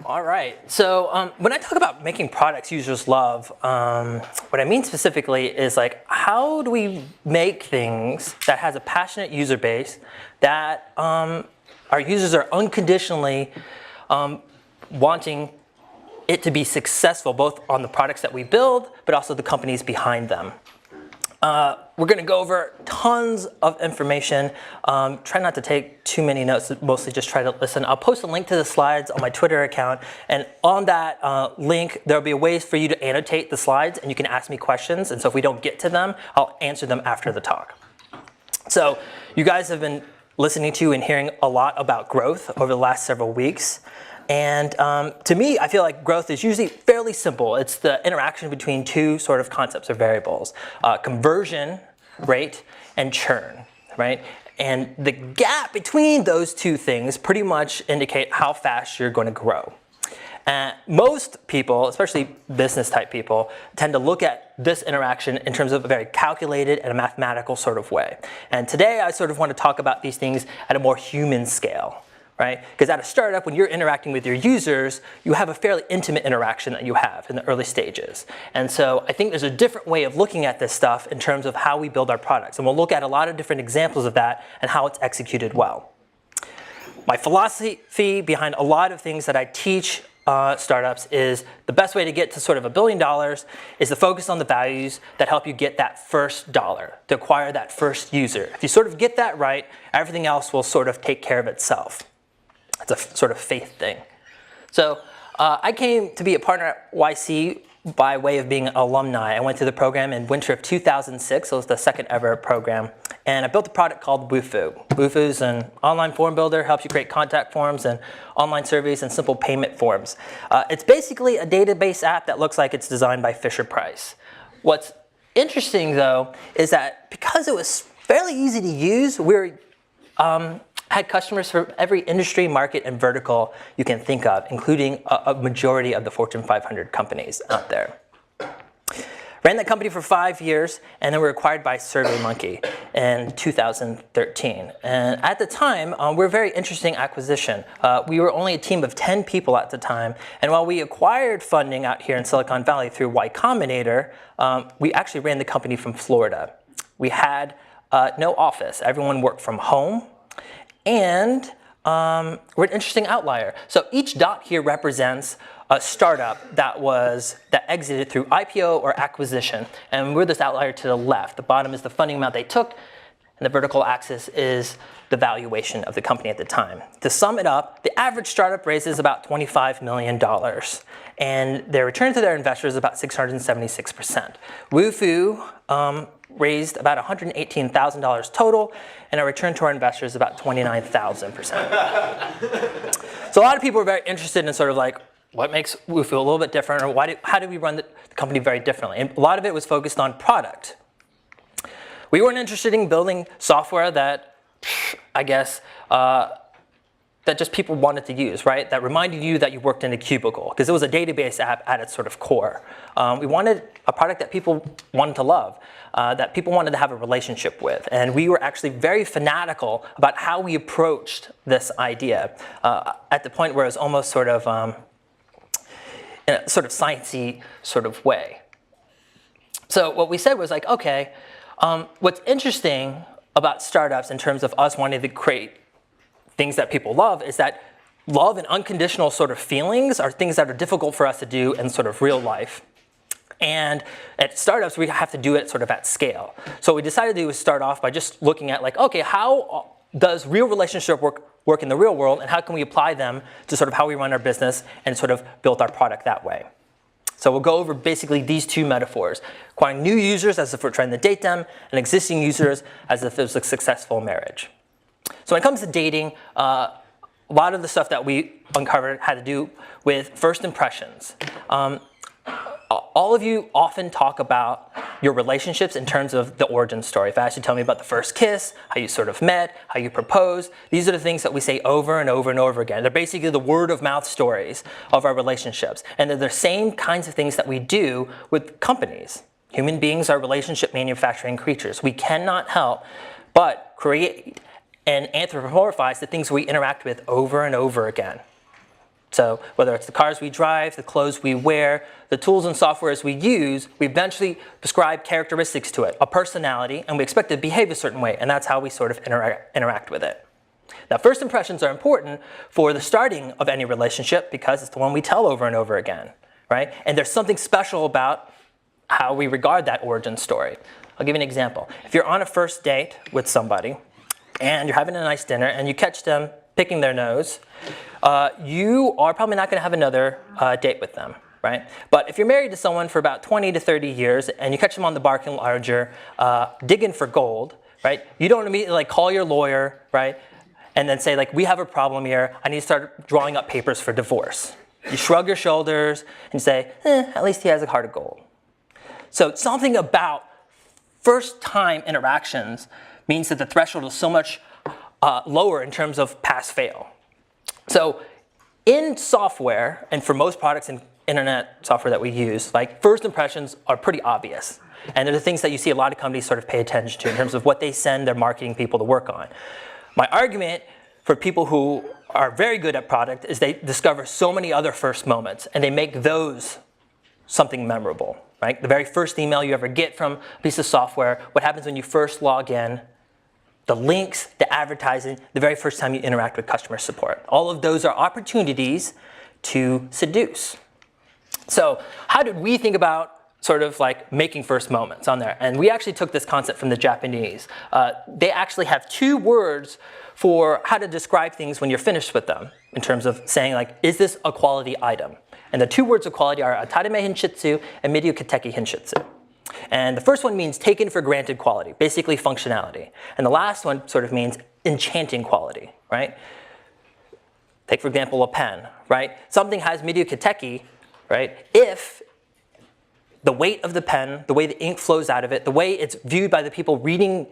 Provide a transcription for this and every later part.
All right. So when I talk about making products users love, what I mean specifically is like, how do we make things that has a passionate user base that our users are unconditionally wanting it to be successful, both on the products that we build, but also the companies behind them. We're going to go over tons of information. Try not to take too many notes, mostly just try to listen. I'll post a link to the slides on my Twitter account, and on that link, there'll be ways for you to annotate the slides, and you can ask me questions, and so if we don't get to them, I'll answer them after the talk. So you guys have been listening to and hearing a lot about growth over the last several weeks. And to me, I feel like growth is usually fairly simple. It's the interaction between two sort of concepts or variables, conversion rate and churn, right? And the gap between those two things pretty much indicate how fast you're going to grow. Most people, especially business type people, tend to look at this interaction in terms of a very calculated and a mathematical sort of way. And today I sort of want to talk about these things at a more human scale. Right? Because at a startup, when you're interacting with your users, you have a fairly intimate interaction that you have in the early stages. And so I think there's a different way of looking at this stuff in terms of how we build our products. And we'll look at a lot of different examples of that and how it's executed well. My philosophy behind a lot of things that I teach startups is the best way to get to sort of $1 billion is to focus on the values that help you get that first dollar, to acquire that first user. If you sort of get that right, everything else will sort of take care of itself. It's a sort of faith thing. So I came to be a partner at YC by way of being an alumni. I went through the program in winter of 2006. So it was the second ever program. And I built a product called Wufoo. Wufoo is an online form builder, helps you create contact forms and online surveys and simple payment forms. It's basically a database app that looks like it's designed by Fisher-Price. What's interesting, though, is that because it was fairly easy to use, we're had customers from every industry, market, and vertical you can think of, including a majority of the Fortune 500 companies out there. Ran that company for 5 years, and then we were acquired by SurveyMonkey in 2013. And at the time, we were a very interesting acquisition. We were only a team of 10 people at the time, and while we acquired funding out here in Silicon Valley through Combinator, we actually ran the company from Florida. We had no office. Everyone worked from home. And we're an interesting outlier. So each dot here represents a startup that exited through IPO or acquisition. And we're this outlier to the left. The bottom is the funding amount they took, and the vertical axis is the valuation of the company at the time. To sum it up, the average startup raises about $25 million. And their return to their investors is about 676%. Wufoo raised about $118,000 total, and our return to our investors is about 29,000%. So a lot of people are very interested in sort of like, what makes Wufoo a little bit different, or how do we run the company very differently? And a lot of it was focused on product. We weren't interested in building software that, I guess, that just people wanted to use, right? That reminded you that you worked in a cubicle, because it was a database app at its sort of core. We wanted a product that people wanted to love, that people wanted to have a relationship with. And we were actually very fanatical about how we approached this idea at the point where it was almost sort of in a sort of sciencey sort of way. So what we said was like, okay, what's interesting about startups in terms of us wanting to create things that people love is that love and unconditional sort of feelings are things that are difficult for us to do in sort of real life. And at startups, we have to do it sort of at scale. So what we decided to do was start off by just looking at like, okay, how does real relationship work in the real world, and how can we apply them to sort of how we run our business and sort of build our product that way? So we'll go over basically these two metaphors: acquiring new users as if we're trying to date them, and existing users as if it was a successful marriage. So when it comes to dating, a lot of the stuff that we uncovered had to do with first impressions. All of you often talk about your relationships in terms of the origin story. If I asked you to tell me about the first kiss, how you sort of met, how you proposed, these are the things that we say over and over and over again. They're basically the word of mouth stories of our relationships. And they're the same kinds of things that we do with companies. Human beings are relationship manufacturing creatures. We cannot help but create and anthropomorphize the things we interact with over and over again. So whether it's the cars we drive, the clothes we wear, the tools and softwares we use, we eventually prescribe characteristics to it, a personality, and we expect it to behave a certain way, and that's how we sort of interact with it. Now, first impressions are important for the starting of any relationship because it's the one we tell over and over again, right? And there's something special about how we regard that origin story. I'll give you an example. If you're on a first date with somebody and you're having a nice dinner and you catch them picking their nose, you are probably not going to have another date with them, right? But if you're married to someone for about 20 to 30 years and you catch them on the barking larger digging for gold, right? You don't immediately like call your lawyer, right? And then say like, we have a problem here. I need to start drawing up papers for divorce. You shrug your shoulders and say, at least he has a heart of gold. So something about first time interactions means that the threshold is so much lower in terms of pass fail. So in software, and for most products and internet software that we use, like first impressions are pretty obvious. And they're the things that you see a lot of companies sort of pay attention to in terms of what they send their marketing people to work on. My argument for people who are very good at product is they discover so many other first moments and they make those something memorable, right? The very first email you ever get from a piece of software, what happens when you first log in, the links, the advertising, the very first time you interact with customer support. All of those are opportunities to seduce. So how did we think about sort of like making first moments on there? And we actually took this concept from the Japanese. They actually have 2 words for how to describe things when you're finished with them in terms of saying like, is this a quality item? And the 2 words of quality are atarime hinshitsu and miryukateki hinshitsu. And the first one means taken for granted quality, basically functionality. And the last one sort of means enchanting quality, right? Take, for example, a pen, right? Something has miryukateki, right? If the weight of the pen, the way the ink flows out of it, the way it's viewed by the people reading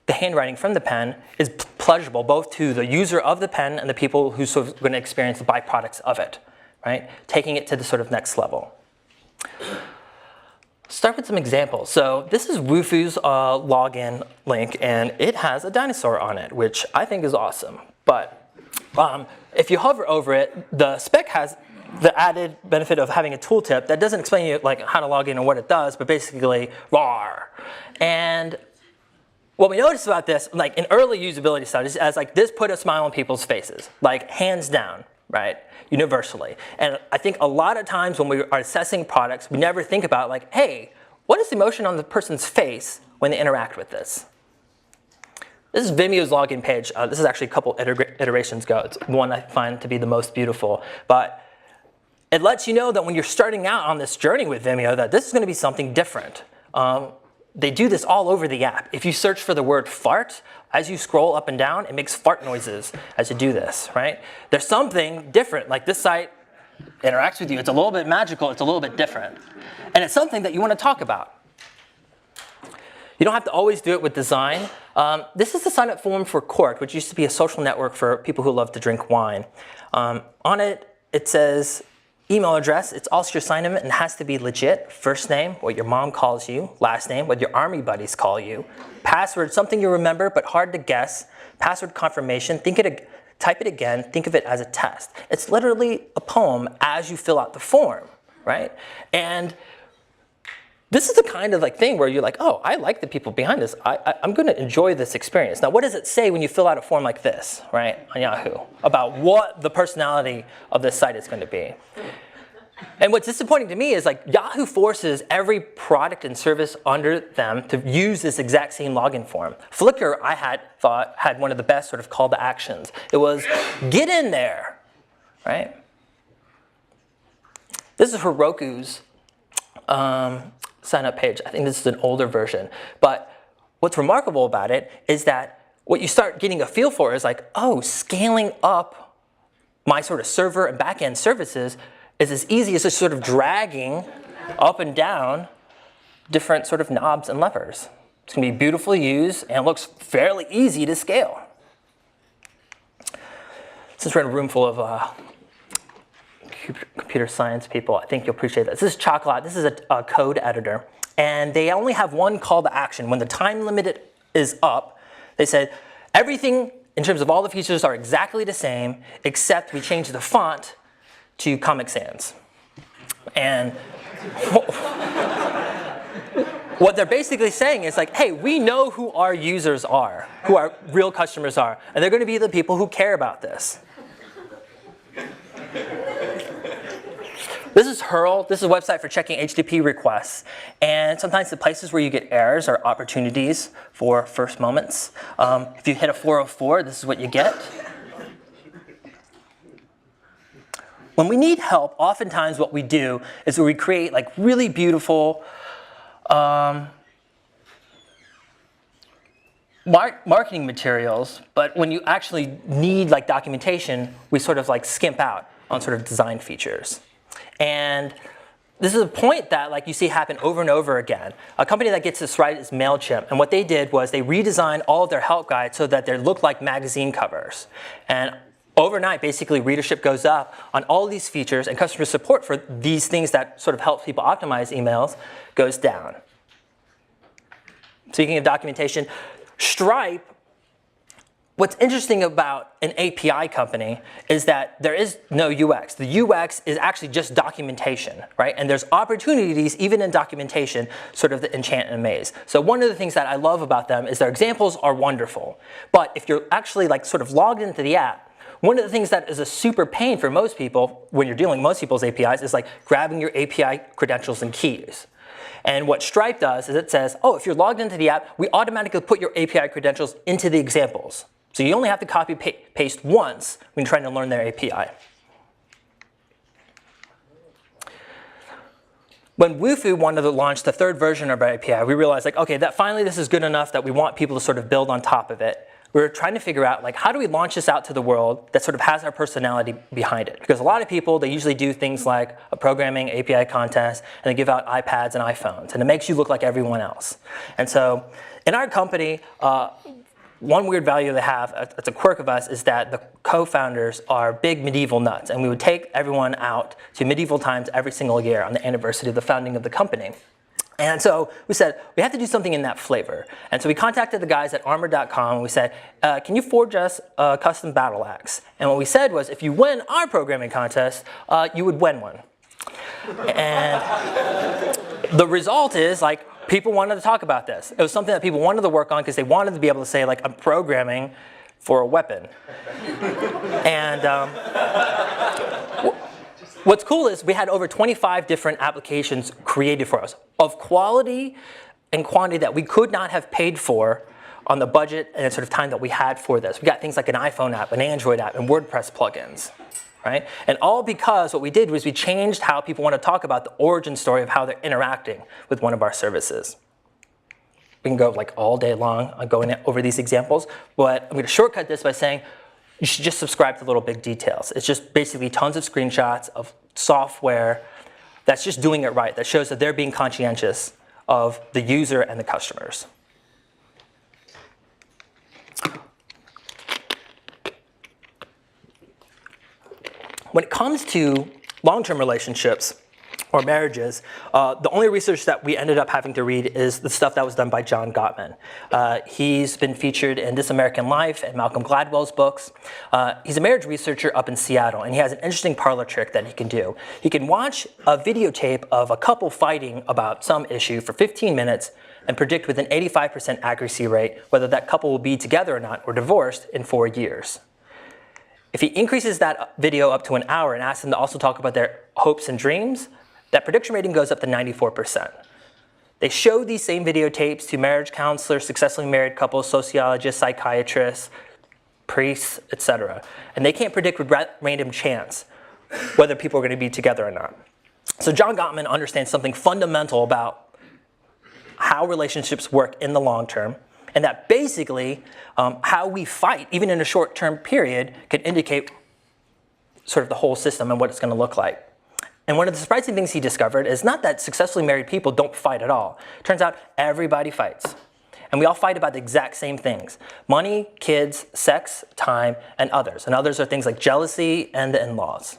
the handwriting from the pen is pleasurable both to the user of the pen and the people who sort of going to experience the byproducts of it, right? Taking it to the sort of next level. Start with some examples. So this is Wufoo's login link, and it has a dinosaur on it, which I think is awesome. But if you hover over it, the spec has the added benefit of having a tooltip that doesn't explain you like how to log in and what it does, but basically rawr. And what we noticed about this, like in early usability studies, as like this put a smile on people's faces, like hands down, right, universally. And I think a lot of times when we are assessing products, we never think about like, hey, what is the emotion on the person's face when they interact with this? This is Vimeo's login page. This is actually a couple iterations ago. It's the one I find to be the most beautiful. But it lets you know that when you're starting out on this journey with Vimeo, that this is going to be something different. They do this all over the app. If you search for the word fart, as you scroll up and down, it makes fart noises as you do this, right? There's something different. Like this site interacts with you. It's a little bit magical. It's a little bit different. And it's something that you want to talk about. You don't have to always do it with design. This is the sign-up form for Cork, which used to be a social network for people who love to drink wine. On it, it says, email address, it's also your sign-in and it has to be legit. First name, what your mom calls you. Last name, what your army buddies call you. Password, something you remember but hard to guess. Password confirmation, type it again, think of it as a test. It's literally a poem as you fill out the form, right? And this is the kind of like thing where you're like, oh, I like the people behind this. I'm going to enjoy this experience. Now, what does it say when you fill out a form like this, right, on Yahoo, about what the personality of this site is going to be? And what's disappointing to me is like Yahoo forces every product and service under them to use this exact same login form. Flickr, I thought, had one of the best sort of call to actions. It was, get in there, right? This is Heroku's sign-up page. I think this is an older version. But what's remarkable about it is that what you start getting a feel for is like, oh, scaling up my sort of server and back-end services is as easy as just sort of dragging up and down different sort of knobs and levers. It's going to be beautifully used and it looks fairly easy to scale. Since we're in a room full of computer science people, I think you'll appreciate this. This is Chocolat. This is a code editor. And they only have one call to action. When the time limit is up, they said everything in terms of all the features are exactly the same, except we change the font to Comic Sans. And what they're basically saying is like, hey, we know who our users are, who our real customers are, and they're going to be the people who care about this. This is Hale. This is a website for checking HTTP requests. And sometimes the places where you get errors are opportunities for first moments. If you hit a 404, this is what you get. When we need help, oftentimes what we do is we create like really beautiful marketing materials, but when you actually need like documentation, we sort of like skimp out on sort of design features. And this is a point that like you see happen over and over again. A company that gets this right is MailChimp, and what they did was they redesigned all of their help guides so that they look like magazine covers. And overnight, basically, readership goes up on all these features, and customer support for these things that sort of help people optimize emails goes down. Speaking of documentation, Stripe, what's interesting about an API company is that there is no UX. The UX is actually just documentation, right? And there's opportunities, even in documentation, sort of the enchant and amaze. So one of the things that I love about them is their examples are wonderful. But if you're actually like sort of logged into the app, one of the things that is a super pain for most people when you're dealing with most people's APIs is like grabbing your API credentials and keys. And what Stripe does is it says, oh, if you're logged into the app, we automatically put your API credentials into the examples. So you only have to copy paste once when you're trying to learn their API. When Wufoo wanted to launch the third version of our API, we realized like, okay, that finally this is good enough that we want people to sort of build on top of it. We were trying to figure out like, how do we launch this out to the world that sort of has our personality behind it? Because a lot of people, they usually do things like a programming API contest, and they give out iPads and iPhones, and it makes you look like everyone else. And so in our company, one weird value they have, it's a quirk of us, is that the co-founders are big medieval nuts, and we would take everyone out to medieval times every single year on the anniversary of the founding of the company. And so we said, we have to do something in that flavor. And so we contacted the guys at armor.com, and we said, can you forge us a custom battle axe? And what we said was, if you win our programming contest, you would win one. And the result is, like, people wanted to talk about this. It was something that people wanted to work on because they wanted to be able to say, like, I'm programming for a weapon. And what's cool is we had over 25 different applications created for us of quality and quantity that we could not have paid for on the budget and sort of time that we had for this. We got things like an iPhone app, an Android app, and WordPress plugins. Right? And all because what we did was we changed how people want to talk about the origin story of how they're interacting with one of our services. We can go like all day long on going over these examples, but I'm going to shortcut this by saying you should just subscribe to Little Big Details. It's just basically tons of screenshots of software that's just doing it right, that shows that they're being conscientious of the user and the customers. When it comes to long-term relationships or marriages, the only research that we ended up having to read is the stuff that was done by John Gottman. He's been featured in This American Life and Malcolm Gladwell's books. He's a marriage researcher up in Seattle, and he has an interesting parlor trick that he can do. He can watch a videotape of a couple fighting about some issue for 15 minutes and predict with an 85% accuracy rate whether that couple will be together or not or divorced in 4 years. If he increases that video up to an hour and asks them to also talk about their hopes and dreams, that prediction rating goes up to 94%. They show these same videotapes to marriage counselors, successfully married couples, sociologists, psychiatrists, priests, etc. And they can't predict with random chance whether people are going to be together or not. So John Gottman understands something fundamental about how relationships work in the long term, and that basically how we fight, even in a short-term period, can indicate sort of the whole system and what it's going to look like. And one of the surprising things he discovered is not that successfully married people don't fight at all. Turns out everybody fights. And we all fight about the exact same things: money, kids, sex, time, and others. And others are things like jealousy and the in-laws.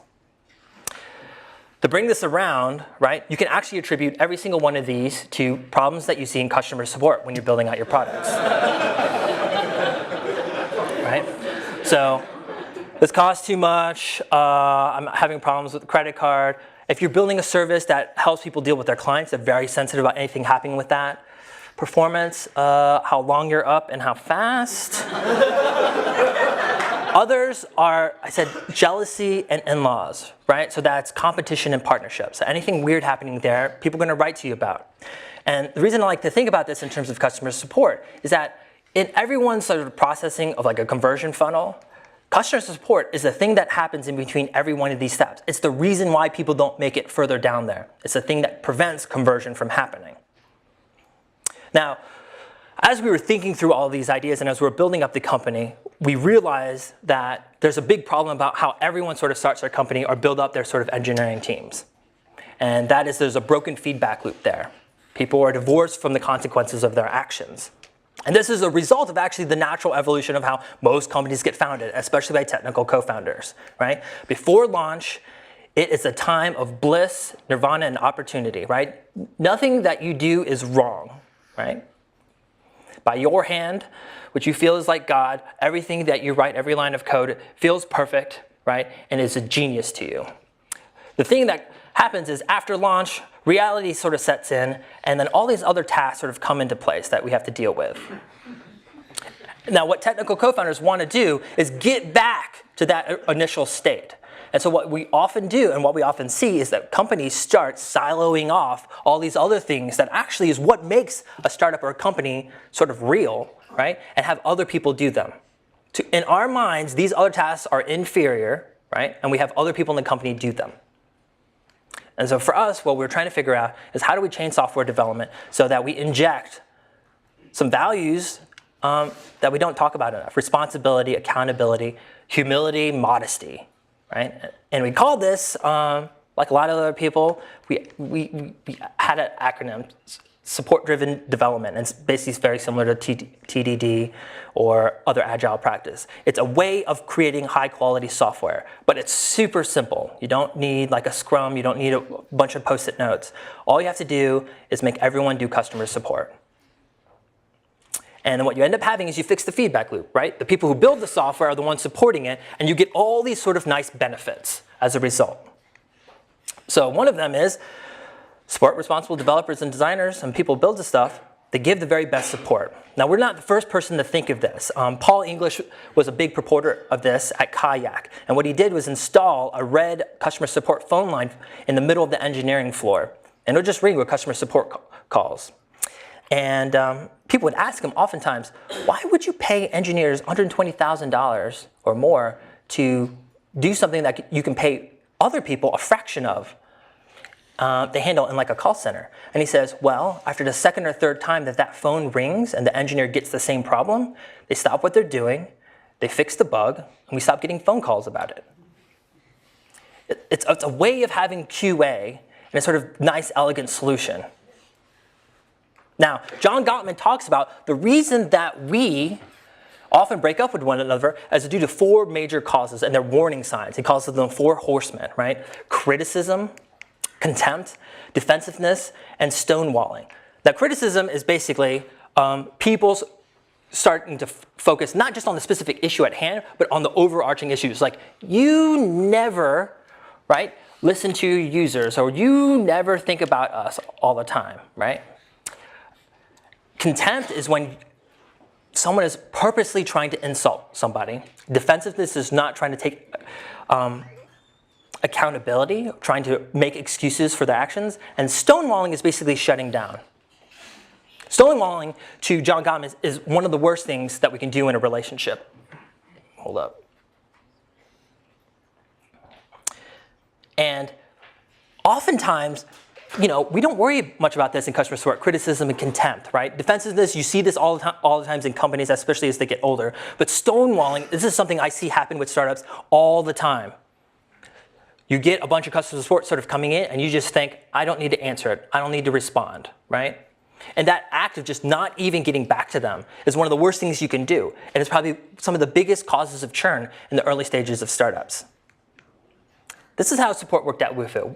To bring this around, right, you can actually attribute every single one of these to problems that you see in customer support when you're building out your products. Right? So this costs too much, I'm having problems with the credit card. If you're building a service that helps people deal with their clients, they're very sensitive about anything happening with that. Performance, how long you're up and how fast. Others are, I said, jealousy and in-laws, right? So that's competition and partnerships. So anything weird happening there, people are going to write to you about. And the reason I like to think about this in terms of customer support is that in everyone's sort of processing of like a conversion funnel, customer support is the thing that happens in between every one of these steps. It's the reason why people don't make it further down there. It's the thing that prevents conversion from happening. Now, as we were thinking through all of these ideas and as we were building up the company, we realized that there's a big problem about how everyone sort of starts their company or build up their sort of engineering teams. And that is there's a broken feedback loop there. People are divorced from the consequences of their actions. And this is a result of actually the natural evolution of how most companies get founded, especially by technical co-founders, right? Before launch, it is a time of bliss, nirvana, and opportunity, right? Nothing that you do is wrong, right? By your hand, which you feel is like God, everything that you write, every line of code feels perfect, right? And is a genius to you. The thing that happens is after launch, reality sort of sets in, and then all these other tasks sort of come into place that we have to deal with. Now, what technical co-founders want to do is get back to that initial state. And so what we often do and what we often see is that companies start siloing off all these other things that actually is what makes a startup or a company sort of real, right? And have other people do them. In our minds, these other tasks are inferior, right? And we have other people in the company do them. And so for us, what we're trying to figure out is how do we change software development so that we inject some values that we don't talk about enough. Responsibility, accountability, humility, modesty. Right? And we call this, like a lot of other people, we had an acronym, support-driven development. And it's basically very similar to TDD or other agile practice. It's a way of creating high-quality software, but it's super simple. You don't need like a Scrum. You don't need a bunch of Post-it notes. All you have to do is make everyone do customer support. And what you end up having is you fix the feedback loop, right? The people who build the software are the ones supporting it, and you get all these sort of nice benefits as a result. So one of them is support responsible developers and designers, and people build the stuff. They give the very best support. Now, we're not the first person to think of this. Paul English was a big purporter of this at Kayak. And what he did was install a red customer support phone line in the middle of the engineering floor. And it'll just ring with customer support calls. And people would ask him oftentimes, why would you pay engineers $120,000 or more to do something that you can pay other people a fraction of? They handle in like a call center. And he says, well, after the second or third time that that phone rings and the engineer gets the same problem, they stop what they're doing, they fix the bug, and we stop getting phone calls about it. It's a way of having QA and a sort of nice, elegant solution. Now, John Gottman talks about the reason that we often break up with one another is due to four major causes, and they're warning signs. He calls them 4 horsemen, right? Criticism, contempt, defensiveness, and stonewalling. Now, criticism is basically people starting to focus not just on the specific issue at hand, but on the overarching issues. Like, you never, right, listen to your users, or you never think about us all the time, right? Contempt is when someone is purposely trying to insult somebody. Defensiveness is not trying to take accountability, trying to make excuses for their actions. And stonewalling is basically shutting down. Stonewalling, to John Gottman, is one of the worst things that we can do in a relationship. Hold up. And oftentimes, we don't worry much about this in customer support, criticism and contempt, right? Defensiveness, you see this all the times in companies, especially as they get older. But stonewalling, this is something I see happen with startups all the time. You get a bunch of customer support sort of coming in, and you just think, I don't need to answer it. I don't need to respond, right? And that act of just not even getting back to them is one of the worst things you can do. And it's probably some of the biggest causes of churn in the early stages of startups. This is how support worked at Wufoo.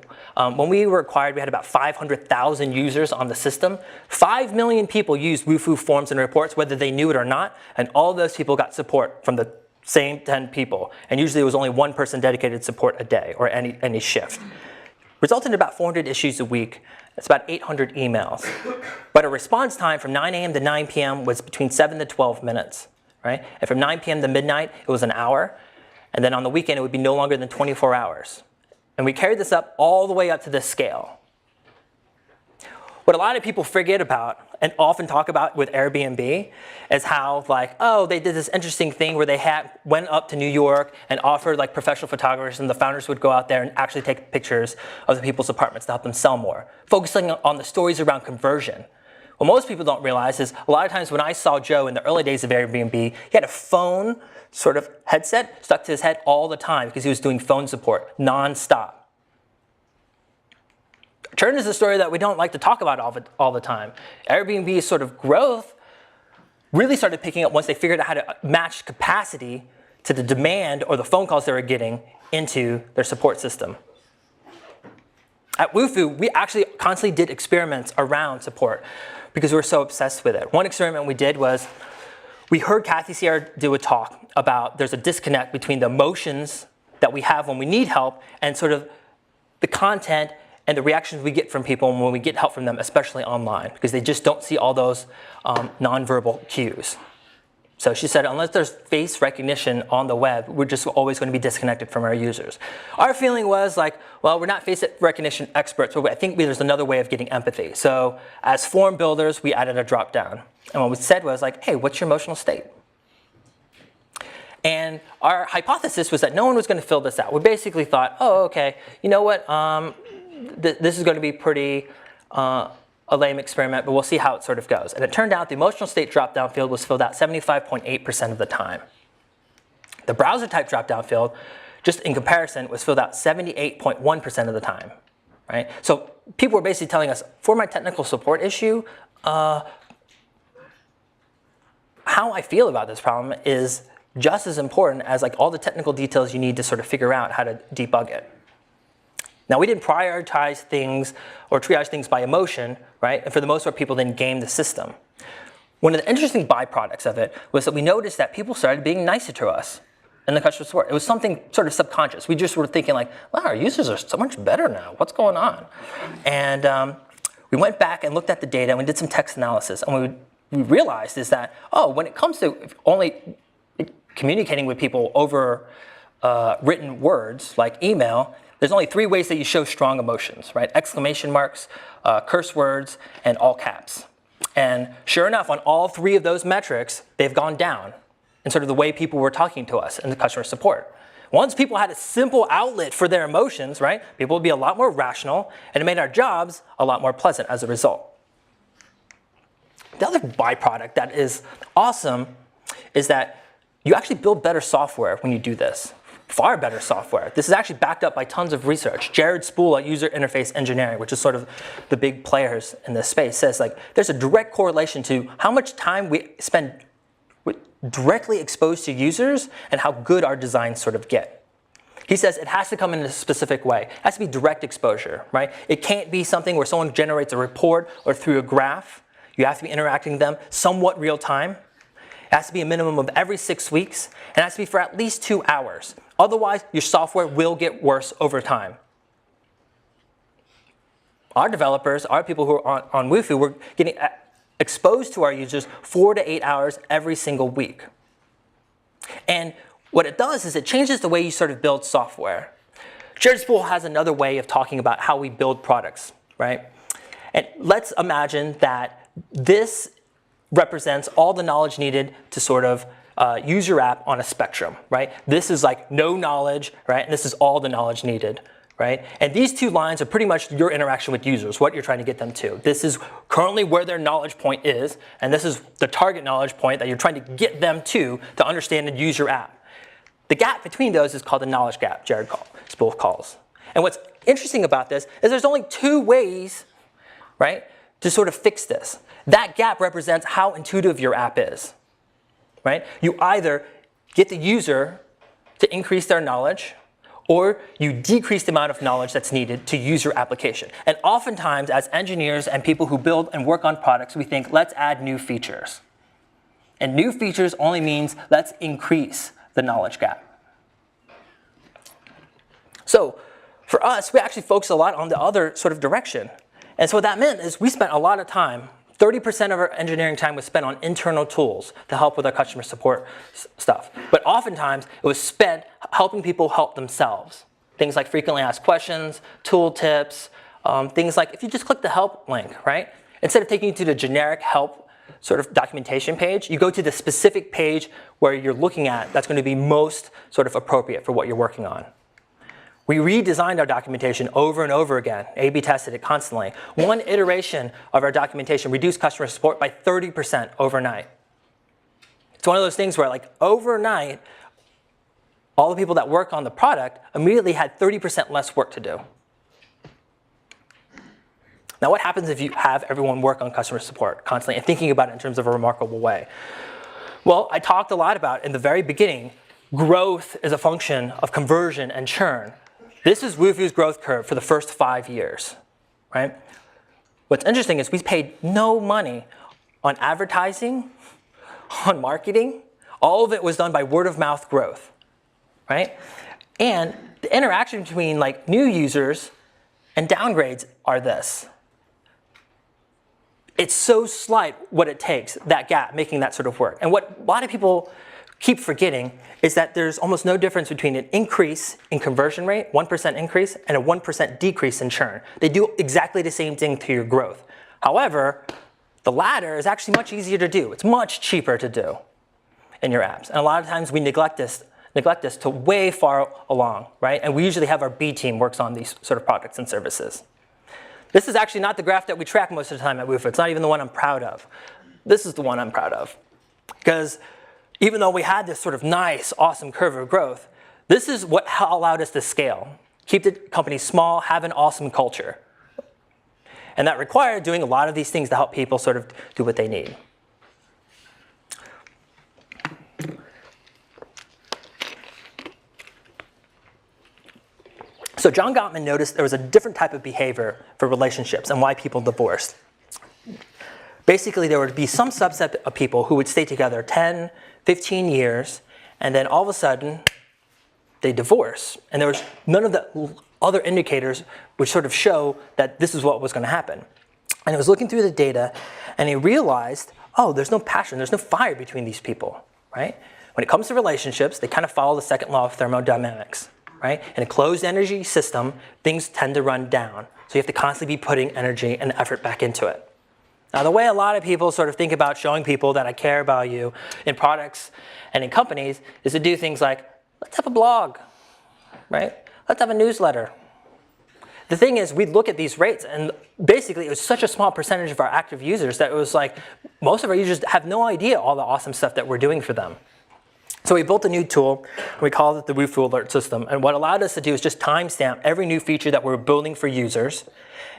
When we were acquired, we had about 500,000 users on the system. 5 million people used Wufoo forms and reports, whether they knew it or not, and all those people got support from the same 10 people. And usually it was only one person dedicated to support a day or any shift. Resulted in about 400 issues a week. That's about 800 emails. But a response time from 9 a.m. to 9 p.m. was between 7 to 12 minutes, right? And from 9 p.m. to midnight, it was an hour. And then on the weekend, it would be no longer than 24 hours. And we carried this up all the way up to this scale. What a lot of people forget about and often talk about with Airbnb is how, like, oh, they did this interesting thing where they went up to New York and offered like professional photographers, and the founders would go out there and actually take pictures of the people's apartments to help them sell more, focusing on the stories around conversion. What most people don't realize is a lot of times when I saw Joe in the early days of Airbnb, he had a phone sort of headset stuck to his head all the time because he was doing phone support nonstop. Churn is a story that we don't like to talk about all the time. Airbnb's sort of growth really started picking up once they figured out how to match capacity to the demand or the phone calls they were getting into their support system. At Wufoo, we actually constantly did experiments around support because we were so obsessed with it. One experiment we did was we heard Kathy Sierra do a talk about there's a disconnect between the emotions that we have when we need help and sort of the content and the reactions we get from people when we get help from them, especially online, because they just don't see all those nonverbal cues. So she said, unless there's face recognition on the web, we're just always going to be disconnected from our users. Our feeling was like, well, we're not face recognition experts, but I think there's another way of getting empathy. So as form builders, we added a drop down. And what we said was like, hey, what's your emotional state? And our hypothesis was that no one was going to fill this out. We basically thought, oh, okay, you know what? This is going to be pretty a lame experiment, but we'll see how it sort of goes. And it turned out the emotional state drop-down field was filled out 75.8% of the time. The browser type drop-down field, just in comparison, was filled out 78.1% of the time. Right? So people were basically telling us, for my technical support issue, how I feel about this problem is just as important as like all the technical details you need to sort of figure out how to debug it. Now, we didn't prioritize things or triage things by emotion, right? And for the most part, people didn't game the system. One of the interesting byproducts of it was that we noticed that people started being nicer to us in the customer support. It was something sort of subconscious. We just were thinking like, wow, our users are so much better now. What's going on? And we went back and looked at the data and we did some text analysis. And what we realized is that, oh, when it comes to only communicating with people over written words like email, there's only 3 ways that you show strong emotions, right? Exclamation marks, curse words, and all caps. And sure enough, on all 3 of those metrics, they've gone down in sort of the way people were talking to us in the customer support. Once people had a simple outlet for their emotions, right, people would be a lot more rational, and it made our jobs a lot more pleasant as a result. The other byproduct that is awesome is that you actually build better software when you do this. Far better software. This is actually backed up by tons of research. Jared Spool at User Interface Engineering, which is sort of the big players in this space, says like there's a direct correlation to how much time we spend directly exposed to users and how good our designs sort of get. He says it has to come in a specific way. It has to be direct exposure, right? It can't be something where someone generates a report or through a graph. You have to be interacting with them somewhat real time. It has to be a minimum of every 6 weeks, and it has to be for at least 2 hours. Otherwise, your software will get worse over time. Our developers, our people who are on Wufoo, we're getting exposed to our users 4 to 8 hours every single week. And what it does is it changes the way you sort of build software. Jared Spool has another way of talking about how we build products, right? And let's imagine that this represents all the knowledge needed to sort of use your app on a spectrum, right? This is like no knowledge, right? And this is all the knowledge needed, right? And these 2 lines are pretty much your interaction with users, what you're trying to get them to. This is currently where their knowledge point is, and this is the target knowledge point that you're trying to get them to understand and use your app. The gap between those is called the knowledge gap, Jared Spool calls. And what's interesting about this is there's only 2 ways, right, to sort of fix this. That gap represents how intuitive your app is, right? You either get the user to increase their knowledge, or you decrease the amount of knowledge that's needed to use your application. And oftentimes, as engineers and people who build and work on products, we think, let's add new features. And new features only means let's increase the knowledge gap. So for us, we actually focus a lot on the other sort of direction. And so what that meant is we spent a lot of time, 30% of our engineering time was spent on internal tools to help with our customer support stuff. But oftentimes, it was spent helping people help themselves. Things like frequently asked questions, tool tips, things like if you just click the help link, right? Instead of taking you to the generic help sort of documentation page, you go to the specific page where you're looking at that's going to be most sort of appropriate for what you're working on. We redesigned our documentation over and over again, A/B tested it constantly. One iteration of our documentation reduced customer support by 30% overnight. It's one of those things where like overnight, all the people that work on the product immediately had 30% less work to do. Now what happens if you have everyone work on customer support constantly and thinking about it in terms of a remarkable way? Well, I talked a lot about in the very beginning, growth is a function of conversion and churn. This is Wufoo's growth curve for the first 5 years, right? What's interesting is we paid no money on advertising, on marketing. All of it was done by word of mouth growth, right? And the interaction between like new users and downgrades are this. It's so slight what it takes, that gap, making that sort of work. And what a lot of people keep forgetting is that there's almost no difference between an increase in conversion rate, 1% increase, and a 1% decrease in churn. They do exactly the same thing to your growth. However, the latter is actually much easier to do. It's much cheaper to do in your apps. And a lot of times we neglect this to way far along, right? And we usually have our B team works on these sort of products and services. This is actually not the graph that we track most of the time at Wufoo. It's not even the one I'm proud of. This is the one I'm proud of. Because even though we had this sort of nice, awesome curve of growth, this is what allowed us to scale. Keep the company small, have an awesome culture. And that required doing a lot of these things to help people sort of do what they need. So John Gottman noticed there was a different type of behavior for relationships and why people divorced. Basically, there would be some subset of people who would stay together 10, 15 years, and then all of a sudden, they divorce. And there was none of the other indicators which sort of show that this is what was going to happen. And he was looking through the data, and he realized, oh, there's no passion, there's no fire between these people, right? When it comes to relationships, they kind of follow the second law of thermodynamics, right? In a closed energy system, things tend to run down. So you have to constantly be putting energy and effort back into it. Now, the way a lot of people sort of think about showing people that I care about you in products and in companies is to do things like, let's have a blog, right? Let's have a newsletter. The thing is, we look at these rates, and basically it was such a small percentage of our active users that it was like most of our users have no idea all the awesome stuff that we're doing for them. So we built a new tool, and we called it the Wufoo Alert System. And what allowed us to do is just timestamp every new feature that we're building for users.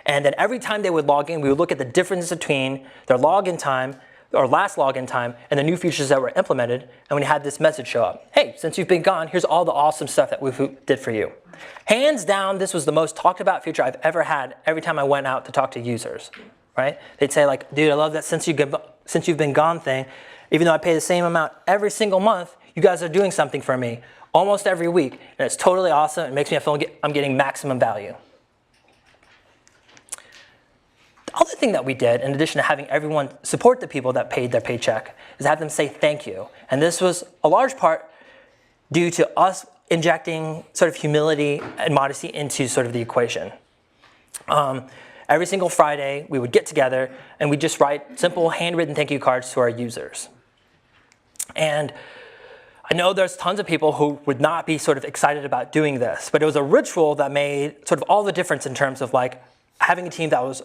And then every time they would log in, we would look at the difference between their login time, or last login time, and the new features that were implemented. And we had this message show up. Hey, since you've been gone, here's all the awesome stuff that Wufoo did for you. Hands down, this was the most talked about feature I've ever had every time I went out to talk to users, right? They'd say like, dude, I love that since you've been gone thing. Even though I pay the same amount every single month, you guys are doing something for me almost every week. And it's totally awesome. It makes me feel I'm getting maximum value. The other thing that we did, in addition to having everyone support the people that paid their paycheck, is have them say thank you. And this was a large part due to us injecting sort of humility and modesty into sort of the equation. Every single Friday, we would get together and we'd just write simple handwritten thank you cards to our users. And I know there's tons of people who would not be sort of excited about doing this, but it was a ritual that made sort of all the difference in terms of like having a team that was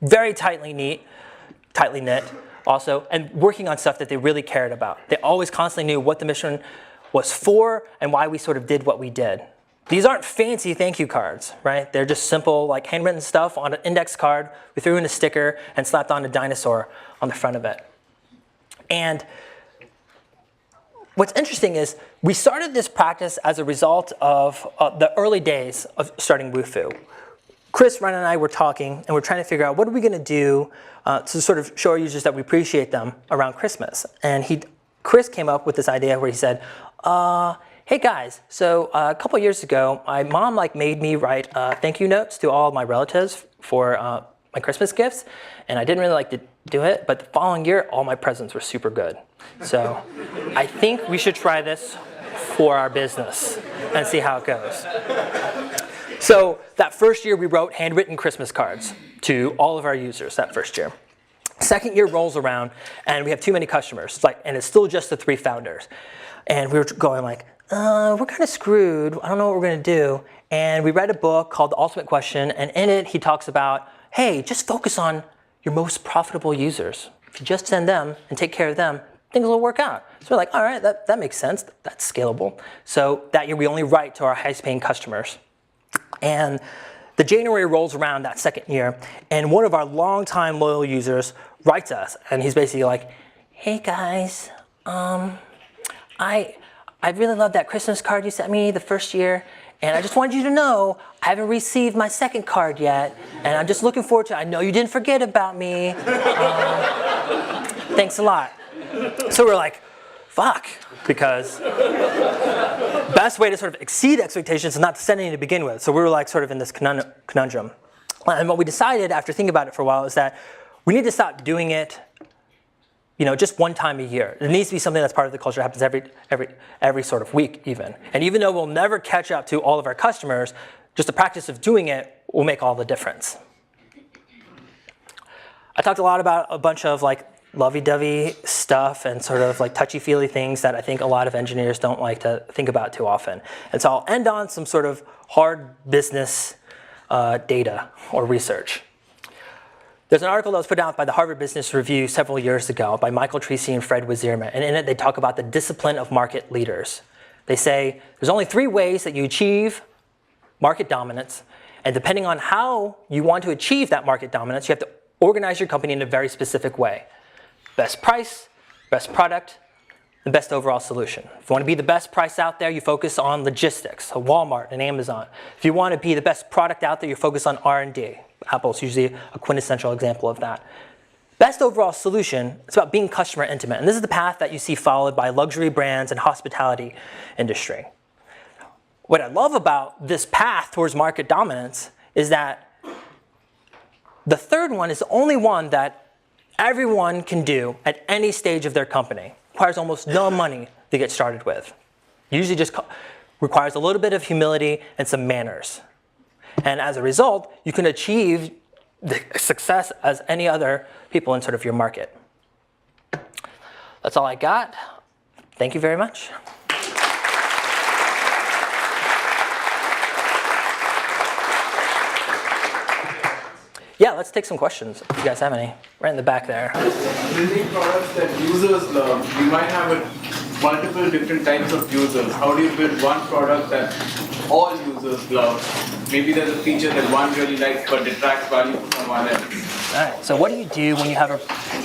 very tightly knit also, and working on stuff that they really cared about. They always constantly knew what the mission was for and why we sort of did what we did. These aren't fancy thank you cards, right? They're just simple like handwritten stuff on an index card. We threw in a sticker and slapped on a dinosaur on the front of it. And what's interesting is we started this practice as a result of the early days of starting Wufoo. Chris, Ren, and I were talking, and we're trying to figure out what are we going to do to sort of show our users that we appreciate them around Christmas. And he Chris came up with this idea where he said, hey guys, so a couple years ago, my mom made me write thank you notes to all my relatives for my Christmas gifts, and I didn't really like to do it, but the following year, all my presents were super good. So I think we should try this for our business and see how it goes. So that first year, we wrote handwritten Christmas cards to all of our users that first year. Second year rolls around, and we have too many customers, and it's still just the 3 founders. And we were going we're kind of screwed. I don't know what we're going to do. And we read a book called The Ultimate Question, and in it, he talks about, hey, just focus on your most profitable users. If you just send them and take care of them, things will work out. So we're like, all right, that makes sense. That's scalable. So that year, we only write to our highest paying customers. And the January rolls around that second year, and one of our longtime loyal users writes us, and he's basically like, hey guys, I really love that Christmas card you sent me the first year, and I just wanted you to know I haven't received my second card yet, and I'm just looking forward to it. I know you didn't forget about me. Thanks a lot. So we're like, fuck, because best way to sort of exceed expectations is not to send any to begin with. So we were sort of in this conundrum. And what we decided after thinking about it for a while is that we need to stop doing it just one time a year. It needs to be something that's part of the culture, happens every sort of week even. And even though we'll never catch up to all of our customers, just the practice of doing it will make all the difference. I talked a lot about a bunch of lovey-dovey stuff and sort of touchy-feely things that I think a lot of engineers don't like to think about too often. And so I'll end on some sort of hard business data or research. There's an article that was put out by the Harvard Business Review several years ago by Michael Treacy and Fred Wazirman, and in it they talk about the discipline of market leaders. They say there's only 3 ways that you achieve market dominance, and depending on how you want to achieve that market dominance, you have to organize your company in a very specific way. Best price, best product, and best overall solution. If you want to be the best price out there, you focus on logistics, so Walmart and Amazon. If you want to be the best product out there, you focus on R&D. Apple's usually a quintessential example of that. Best overall solution, it's about being customer intimate. And this is the path that you see followed by luxury brands and hospitality industry. What I love about this path towards market dominance is that the third one is the only one that everyone can do at any stage of their company. Requires almost no money to get started with. Usually just requires a little bit of humility and some manners. And as a result, you can achieve the success as any other people in sort of your market. That's all I got. Thank you very much. Yeah, let's take some questions if you guys have any. Right in the back there. Building products that users love, you might have multiple different types of users. How do you build one product that all users love? Maybe there's a feature that one really likes but detracts value from someone else. All right, so what do you do when you have a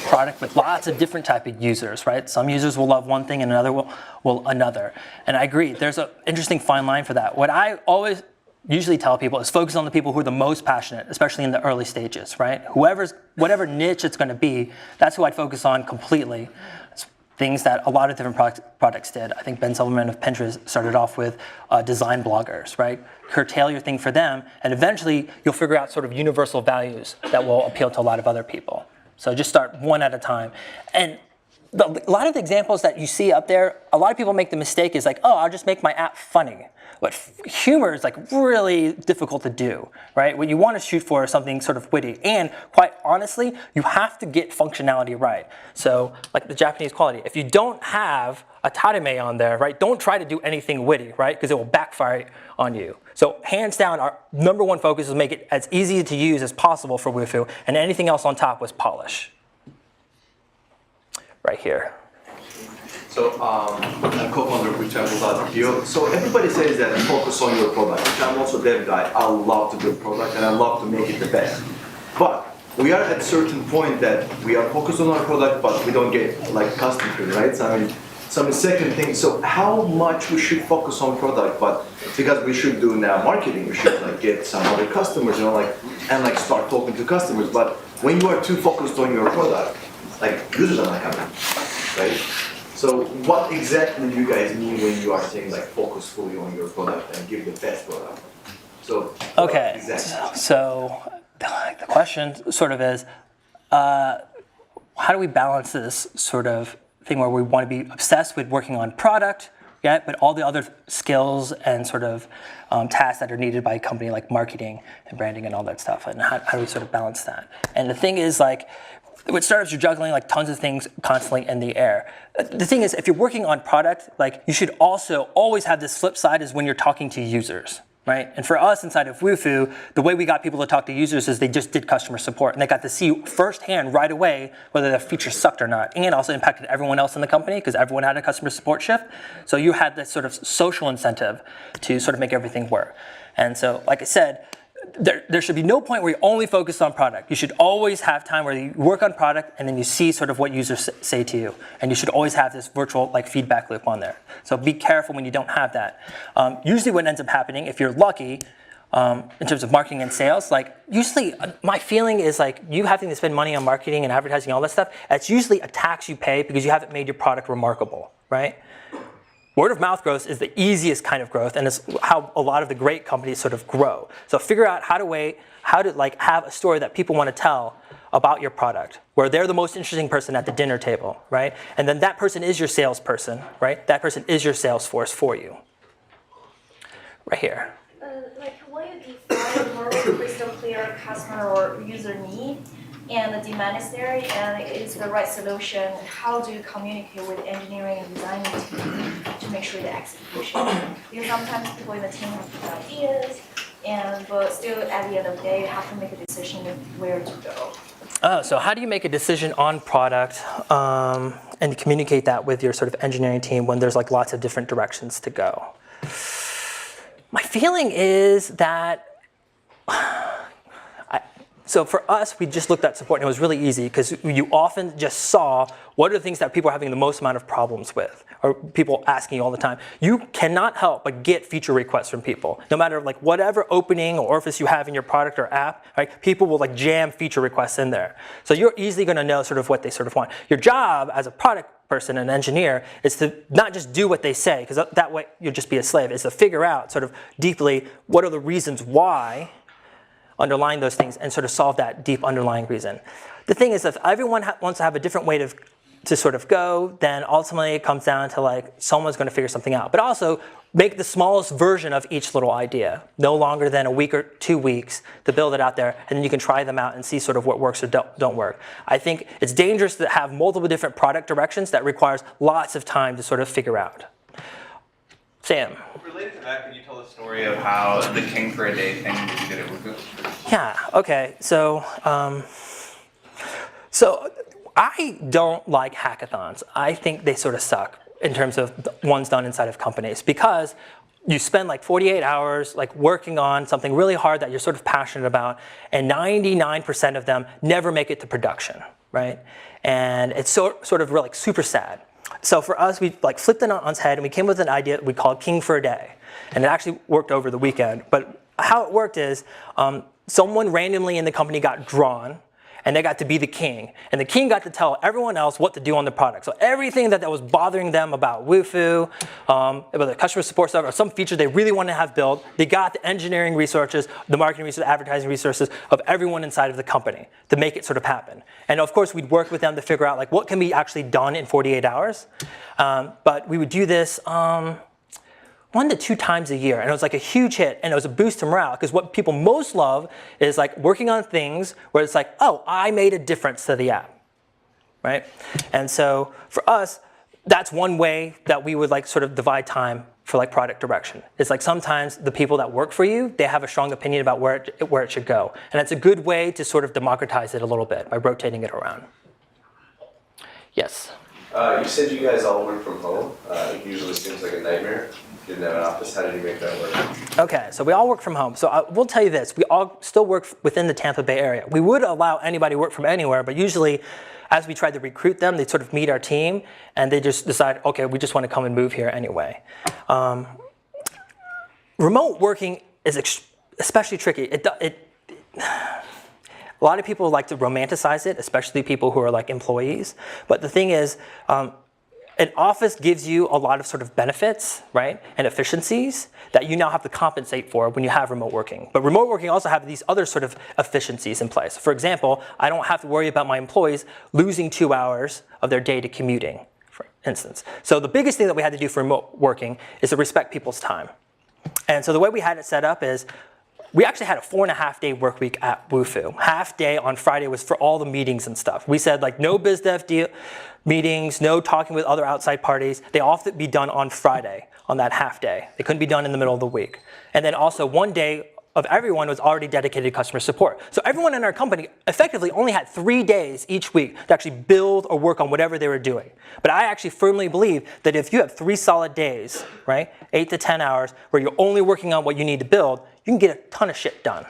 product with lots of different type of users, right? Some users will love one thing and another will another. And I agree, there's an interesting fine line for that. What I always usually tell people is focus on the people who are the most passionate, especially in the early stages, right? Whatever niche it's going to be, that's who I'd focus on completely. It's things that a lot of different products did. I think Ben Silverman of Pinterest started off with design bloggers, right? Curtail your thing for them, and eventually you'll figure out sort of universal values that will appeal to a lot of other people. So just start one at a time. And a lot of the examples that you see up there, a lot of people make the mistake is I'll just make my app funny. But humor is really difficult to do, right? What you want to shoot for is something sort of witty. And quite honestly, you have to get functionality right. So like the Japanese quality, if you don't have a tarime on there, right, don't try to do anything witty, right? Because it will backfire on you. So hands down, our number one focus is make it as easy to use as possible for Wufoo, and anything else on top was polish. Right here. So I'm co-founder with Travel.io. So everybody says that focus on your product. I'm also a dev guy. I love to build product and I love to make it the best. But we are at a certain point that we are focused on our product, but we don't get customers, right? So the second thing. So how much we should focus on product, but because we should do now marketing, we should get some other customers, and start talking to customers. But when you are too focused on your product, users are not coming, right? So what exactly do you guys mean when you are saying like focus fully on your product and give the best product? So what Okay, exactly? so the question sort of is, how do we balance this sort of thing where we want to be obsessed with working on product, yeah, but all the other skills and sort of tasks that are needed by a company like marketing and branding and all that stuff, and how do we sort of balance that? And the thing is, like, with startups, you're juggling like tons of things constantly in the air. The thing is, if you're working on product, like, you should also always have this flip side is when you're talking to users. Right? And for us inside of Wufoo, the way we got people to talk to users is they just did customer support, and they got to see firsthand right away whether their feature sucked or not, and also impacted everyone else in the company because everyone had a customer support shift. So you had this sort of social incentive to sort of make everything work. And so, like I said, there should be no point where you only focus on product. You should always have time where you work on product and then you see sort of what users say to you. And you should always have this virtual like feedback loop on there. So be careful when you don't have that. Usually what ends up happening, if you're lucky, in terms of marketing and sales, like usually my feeling is like you having to spend money on marketing and advertising and all that stuff, it's usually a tax you pay because you haven't made your product remarkable, right? Word of mouth growth is the easiest kind of growth, and it's how a lot of the great companies sort of grow. So figure out how to like have a story that people want to tell about your product, where they're the most interesting person at the dinner table, right? And then that person is your salesperson, right? That person is your sales force for you. Right here. Like when you define a more crystal clear customer or user need, and the demand is there, and it's the right solution, how do you communicate with engineering and designing team to make sure the execution? Because sometimes people in the team have good ideas, but still at the end of the day, you have to make a decision of where to go. Oh, so how do you make a decision on product and communicate that with your sort of engineering team when there's like lots of different directions to go? My feeling is that so for us, we just looked at support, and it was really easy because you often just saw what are the things that people are having the most amount of problems with, or people asking you all the time. You cannot help but get feature requests from people. No matter like whatever opening or orifice you have in your product or app, right, people will like jam feature requests in there. So you're easily going to know sort of what they sort of want. Your job as a product person, an engineer, is to not just do what they say, because that way you'll just be a slave. Is to figure out sort of deeply what are the reasons why underlying those things and sort of solve that deep underlying reason. The thing is, if everyone wants to have a different way to sort of go, then ultimately it comes down to like someone's going to figure something out. But also make the smallest version of each little idea, no longer than a week or 2 weeks to build it out there, and then you can try them out and see sort of what works or don't work. I think it's dangerous to have multiple different product directions that requires lots of time to sort of figure out. Sam. Related to that, can you tell the story of how the King for a Day thing that you did at Wufoo? Yeah, okay, so I don't like hackathons. I think they sort of suck in terms of the ones done inside of companies, because you spend like 48 hours like working on something really hard that you're sort of passionate about, and 99% of them never make it to production, right? And it's sort of really like super sad. So for us, we like flipped it on its head, and we came with an idea we called King for a Day. And it actually worked over the weekend. But how it worked is someone randomly in the company got drawn, and they got to be the king. And the king got to tell everyone else what to do on the product. So everything that was bothering them about Wufoo, about the customer support stuff, or some feature they really wanted to have built, they got the engineering resources, the marketing resources, advertising resources of everyone inside of the company to make it sort of happen. And of course, we'd work with them to figure out like what can be actually done in 48 hours. But we would do this 1 to 2 times a year, and it was like a huge hit, and it was a boost to morale, because what people most love is like working on things where it's like, oh, I made a difference to the app, right? And so for us, that's one way that we would like sort of divide time for like product direction. It's like sometimes the people that work for you, they have a strong opinion about where it should go, and it's a good way to sort of democratize it a little bit by rotating it around. Yes? You said you guys all work from home. It usually seems like a nightmare. You didn't have an office. How did you make that work? Okay, so we all work from home. So I will tell you this, we all still work within the Tampa Bay area. We would allow anybody to work from anywhere, but usually as we tried to recruit them, they sort of meet our team, and they just decide, okay, we just want to come and move here anyway. Remote working is especially tricky. A lot of people like to romanticize it, especially people who are like employees. But the thing is, an office gives you a lot of sort of benefits, right, and efficiencies that you now have to compensate for when you have remote working. But remote working also have these other sort of efficiencies in place. For example, I don't have to worry about my employees losing 2 hours of their day to commuting, for instance. So the biggest thing that we had to do for remote working is to respect people's time. And so the way we had it set up is we actually had a 4.5-day work week at Wufoo. Half day on Friday was for all the meetings and stuff. We said like no biz dev meetings, no talking with other outside parties. They all have to be done on Friday on that half day. They couldn't be done in the middle of the week. And then also 1 day of everyone was already dedicated to customer support. So everyone in our company effectively only had 3 days each week to actually build or work on whatever they were doing. But I actually firmly believe that if you have 3 solid days, right, 8 to 10 hours, where you're only working on what you need to build, you can get a ton of shit done.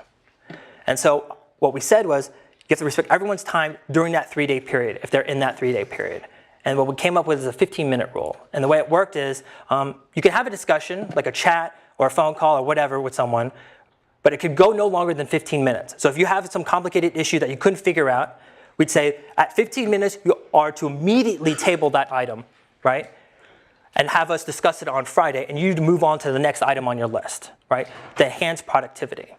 And so what we said was, you have to respect everyone's time during that 3-day period, if they're in that 3-day period. And what we came up with is a 15-minute rule. And the way it worked is, you can have a discussion, like a chat or a phone call or whatever with someone, but it could go no longer than 15 minutes. So if you have some complicated issue that you couldn't figure out, we'd say, at 15 minutes, you are to immediately table that item, right? And have us discuss it on Friday, and you move on to the next item on your list, right? To enhance productivity.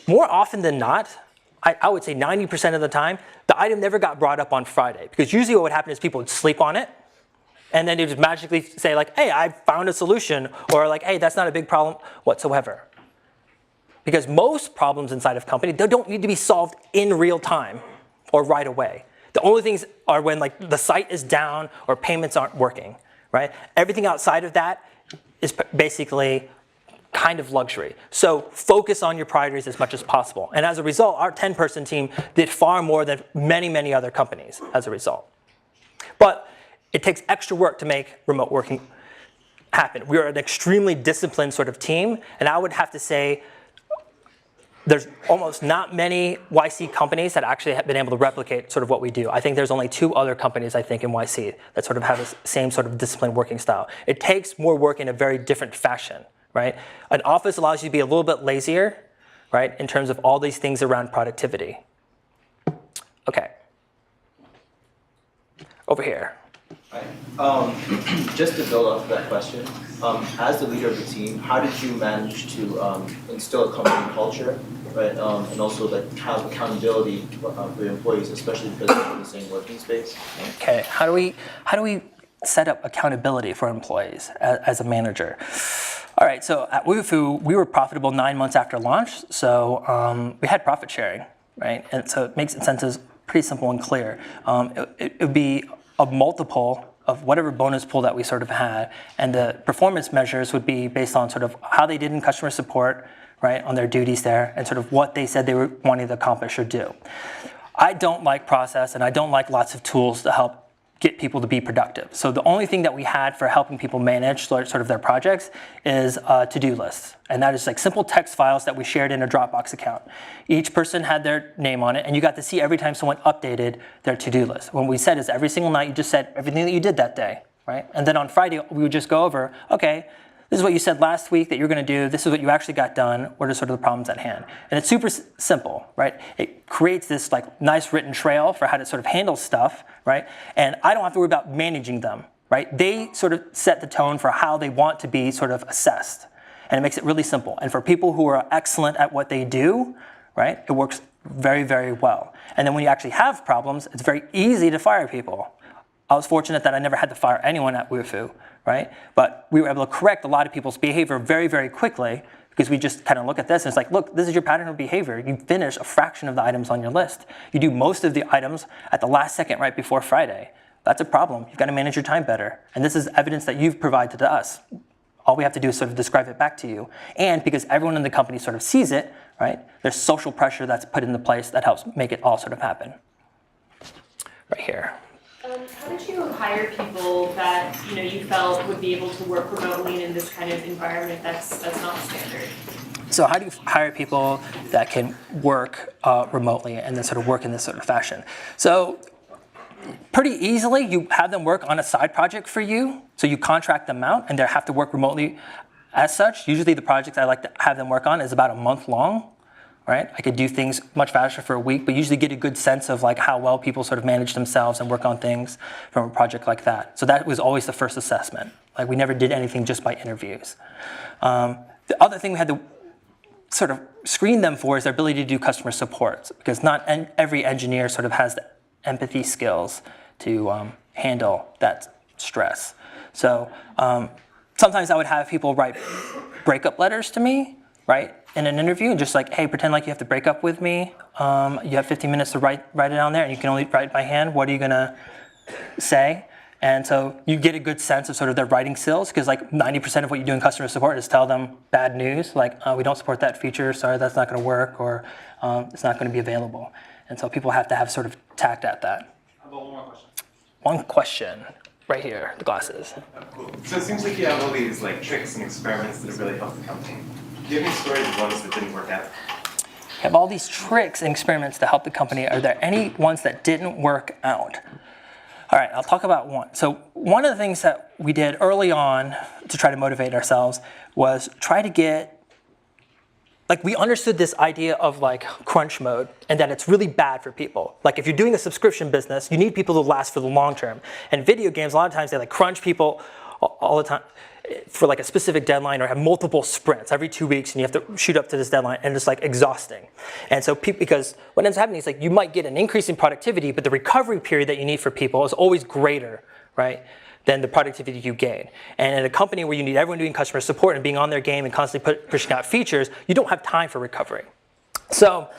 More often than not, I would say 90% of the time, the item never got brought up on Friday. Because usually what would happen is people would sleep on it, and then they would just magically say like, hey, I found a solution, or like, hey, that's not a big problem whatsoever. Because most problems inside of company, they don't need to be solved in real time or right away. The only things are when like the site is down or payments aren't working, right? Everything outside of that is basically kind of luxury. So focus on your priorities as much as possible. And as a result, our 10-person team did far more than many, many other companies as a result. But it takes extra work to make remote working happen. We are an extremely disciplined sort of team, and I would have to say there's almost not many YC companies that actually have been able to replicate sort of what we do. I think there's only 2 other companies, I think, in YC that sort of have the same sort of disciplined working style. It takes more work in a very different fashion, right? An office allows you to be a little bit lazier, right, in terms of all these things around productivity. Okay. Over here. Right. Just to build off that question, as the leader of the team, how did you manage to instill a company culture, right, and also like have accountability for your employees, especially because they're in the same working space? Okay. How do we set up accountability for employees as a manager? All right. So at Wufoo, we were profitable 9 months after launch, so we had profit sharing, right? And so it makes incentives pretty simple and clear. It would be a multiple of whatever bonus pool that we sort of had, and the performance measures would be based on sort of how they did in customer support, right, on their duties there, and sort of what they said they were wanting to accomplish or do. I don't like process, and I don't like lots of tools to help get people to be productive. So the only thing that we had for helping people manage sort of their projects is to-do lists. And that is like simple text files that we shared in a Dropbox account. Each person had their name on it, and you got to see every time someone updated their to-do list. What we said is every single night you just said everything that you did that day, right? And then on Friday, we would just go over, okay, this is what you said last week that you're going to do. This is what you actually got done. What are sort of the problems at hand? And it's super simple, right? It creates this like nice written trail for how to sort of handle stuff, right? And I don't have to worry about managing them, right? They sort of set the tone for how they want to be sort of assessed. And it makes it really simple. And for people who are excellent at what they do, right, it works very, very well. And then when you actually have problems, it's very easy to fire people. I was fortunate that I never had to fire anyone at Wufoo, right? But we were able to correct a lot of people's behavior very, very quickly because we just kind of look at this and it's like, look, this is your pattern of behavior. You finish a fraction of the items on your list. You do most of the items at the last second right before Friday. That's a problem. You've got to manage your time better. And this is evidence that you've provided to us. All we have to do is sort of describe it back to you. And because everyone in the company sort of sees it, right, there's social pressure that's put into place that helps make it all sort of happen. Right here. How did you hire people that you felt would be able to work remotely in this kind of environment that's not standard? So how do you hire people that can work remotely and then sort of work in this sort of fashion? So pretty easily, you have them work on a side project for you. So you contract them out and they have to work remotely as such. Usually the project I like to have them work on is about a month long. right? I could do things much faster for a week, but usually get a good sense of like how well people sort of manage themselves and work on things from a project like that. So that was always the first assessment. Like we never did anything just by interviews. The other thing we had to sort of screen them for is their ability to do customer support, because not every engineer sort of has the empathy skills to handle that stress. So sometimes I would have people write breakup letters to me, right, in an interview, and just like, hey, pretend like you have to break up with me. You have 15 minutes to write it down there, and you can only write by hand. What are you gonna say? And so you get a good sense of sort of their writing skills, because like 90% of what you do in customer support is tell them bad news, like we don't support that feature, sorry, that's not gonna work, or it's not gonna be available. And so people have to have sort of tact at that. How about one more question? One question, right here, the glasses. Cool. So it seems like you have all these like tricks and experiments that have really helped the company. Do you have any stories of ones that didn't work out? I have all these tricks and experiments to help the company. Are there any ones that didn't work out? All right, I'll talk about one. So one of the things that we did early on to try to motivate ourselves was try to get, like we understood this idea of like crunch mode and that it's really bad for people. Like if you're doing a subscription business, you need people to last for the long term. And video games, a lot of times they like crunch people all the time for like a specific deadline, or have multiple sprints every 2 weeks, and you have to shoot up to this deadline, and it's like exhausting. And so because what ends up happening is like you might get an increase in productivity, but the recovery period that you need for people is always greater, right, than the productivity you gain. And in a company where you need everyone doing customer support and being on their game and constantly pushing out features, you don't have time for recovery. So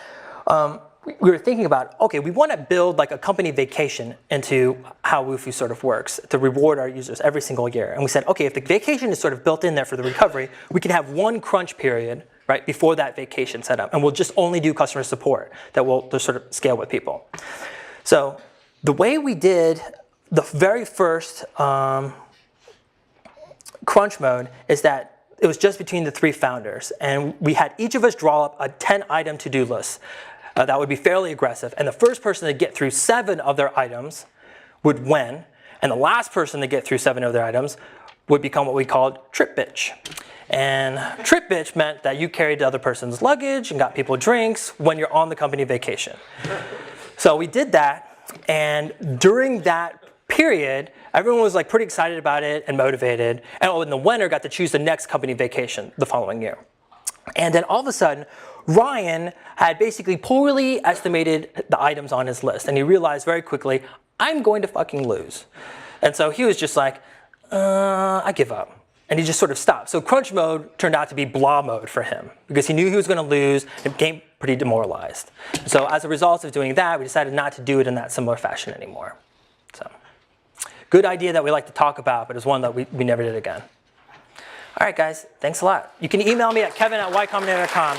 we were thinking about, okay, we want to build like a company vacation into how Wufoo sort of works to reward our users every single year. And we said, okay, if the vacation is sort of built in there for the recovery, we can have one crunch period, right, before that vacation set up. And we'll just only do customer support that will just sort of scale with people. So the way we did the very first crunch mode is that it was just between the 3 founders. And we had each of us draw up a 10-item to-do list. That would be fairly aggressive. And the first person to get through 7 of their items would win. And the last person to get through 7 of their items would become what we called trip bitch. And trip bitch meant that you carried the other person's luggage and got people drinks when you're on the company vacation. So we did that. And during that period, everyone was like pretty excited about it and motivated. And the winner got to choose the next company vacation the following year. And then all of a sudden, Ryan had basically poorly estimated the items on his list. And he realized very quickly, I'm going to fucking lose. And so he was just like, I give up. And he just sort of stopped. So crunch mode turned out to be blah mode for him, because he knew he was going to lose and became pretty demoralized. So as a result of doing that, we decided not to do it in that similar fashion anymore. So good idea that we like to talk about, but it's one that we never did again. All right, guys, thanks a lot. You can email me at kevin@ycombinator.com.